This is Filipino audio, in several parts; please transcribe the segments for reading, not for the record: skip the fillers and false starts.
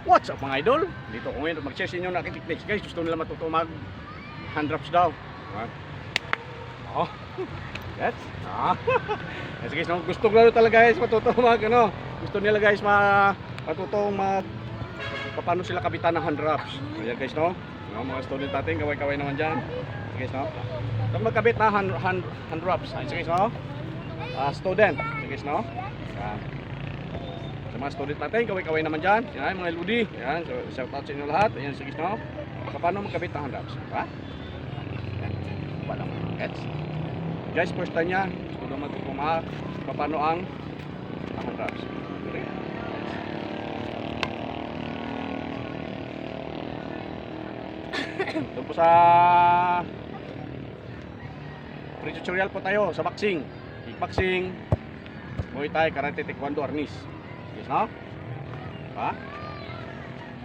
What's up mga idol? Dito ko ngayon mag-share sa inyo na techniques guys. Gusto nila matuto mag hand drops daw. Oh. Yes. Yes guys, no? Gusto nila talaga guys matuto mag ano. Gusto nila guys matuto mag paano sila kabitan ng hand drops. Ayan guys, no? Mga student natin, kaway-kaway naman diyan. Guys, no? Kung magkabit na hand drops. Ayan guys, no? Student. Guys, no? Ayan. Sa mga student natin, kaway-kaway naman dyan. Yan, mga LUD. Yan, so, shout out sa inyo lahat. Ayan, sige, no? Paano magkabit ng hand drops? Diba? Yan, walang gets. Guys, first time niya, gusto naman ito paano ang hand drops. Doon po sa pre-tutorial po tayo sa boxing. Kickboxing, Muay Thai, Karate, Taekwondo, Arnis. Yes, no? Ha?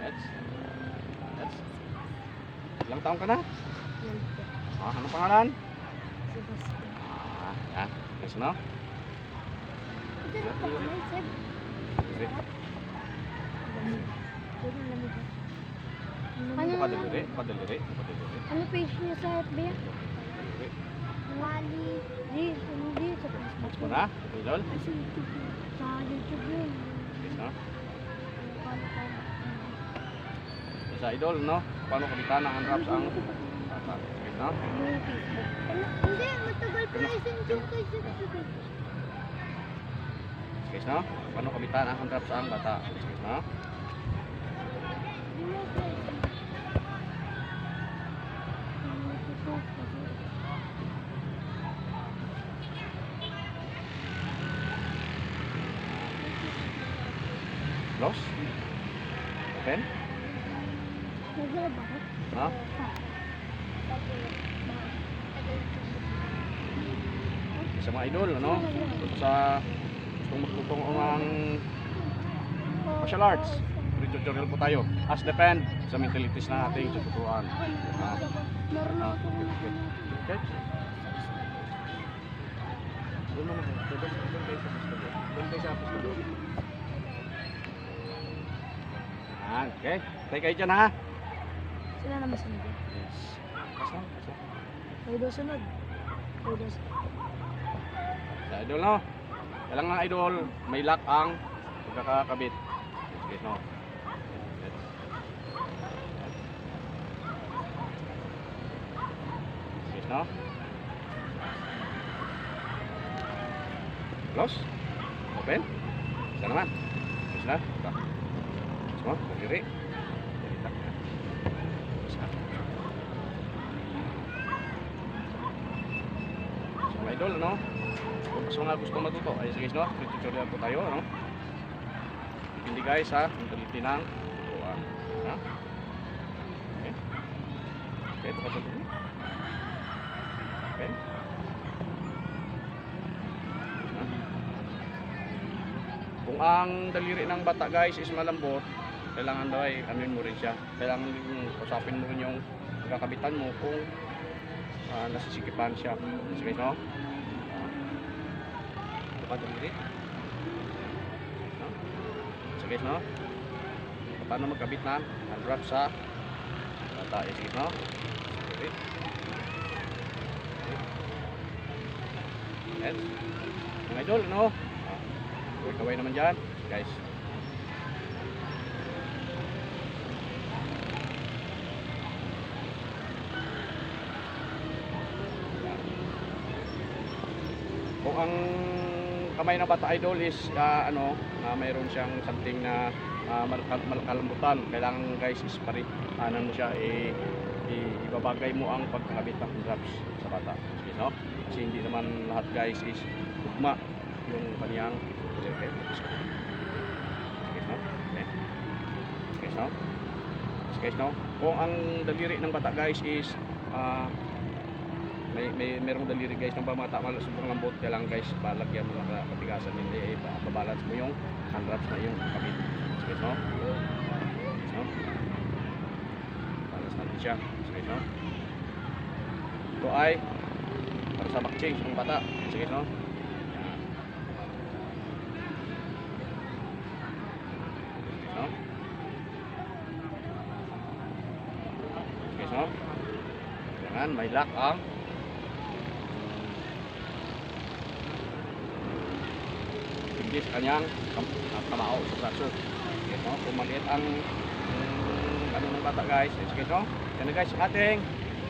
That's. Ilang taong ka na? Ano pangalan? Yan. Yes, no? Padaliri. Ano page niya sa FB? Wali. Hindi. Sa Watch mo na? Idol? Sa YouTube yun. Yes, no? Sa idol, no? Paano kabitan ng hand drops ang bata? Yes, no? Yung Facebook. Hindi, matagal pa i-send yung kay Facebook. Yes, no? Paano kabitan ang hand drops ang bata? Yes, no? Close? Open? Ha? Sa mga idol, ano? Sa gustong magtutong ng martial arts, tutorial po tayo. As depend sa mentalities na ating tuturuan. Okay? Doon naman. Doon kayo sa apostol. Okay. Tayo kayo dyan, ha? Sila naman sunod. Yes. Basta. May daw sunod. Sa idol, no? Kailangan idol, may lock ang pagkakakabit. Yes, no? Yes. Yes, no? Close? Open? Isa naman. Yes na? Ito. Yes mo? Kagiri. So mga idol, no? Kung sa mga gusto matuto, ay sige guys, no? Tutorial po tayo, no? Hindi guys, ha? Ang taliti ng tutuan. Ha? Okay. Okay, ito ka sa dito. Okay. Kung ang daliri ng bata guys is malambot, kailangan daw ay anuin mo rin siya. Kailangan usapin mo rin yung pagkakabitan mo kung nasisikipan siya. Sige guys, no? Ito pa daliri. No? Sige guys, no? Paano magkabit na hand drop sa bata? Sige guys, no? Sige. Yes. Mga idol, no? Kaway naman dyan, guys. Kung ang kamay ng bata idol is mayroon siyang something na malakalambutan, kailangan guys is mo siya, ibabagay mo ang pagkakabit ng drops sa bata. Okay, no? Kasi hindi naman lahat guys is tugma yung kaniyang okay. Guys, no? Guys, no? Kung ang daliri ng bata guys is merong daliri guys ng bata sobrang lambot, kailangan guys balagyan mo lang patigasan, hindi babalance mo yung hand drops na yung kabit. Guys, no? Guys, no? Balance natin siya. Guys, no? Ito ay para sa boxing ng bata. Guys, no? no? Yan, may lock ang hindi sa kanyang kamao sa braso. Okay, no? Kung maliit ang ano ng bata guys, sige no? Yan na guys, ang ating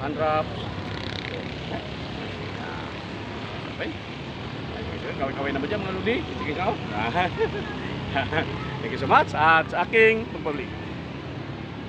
hand wraps. Okay. Kawin-kawin naman dyan mga ludi. Sige no? Thank you so much at sa aking pagbabalik.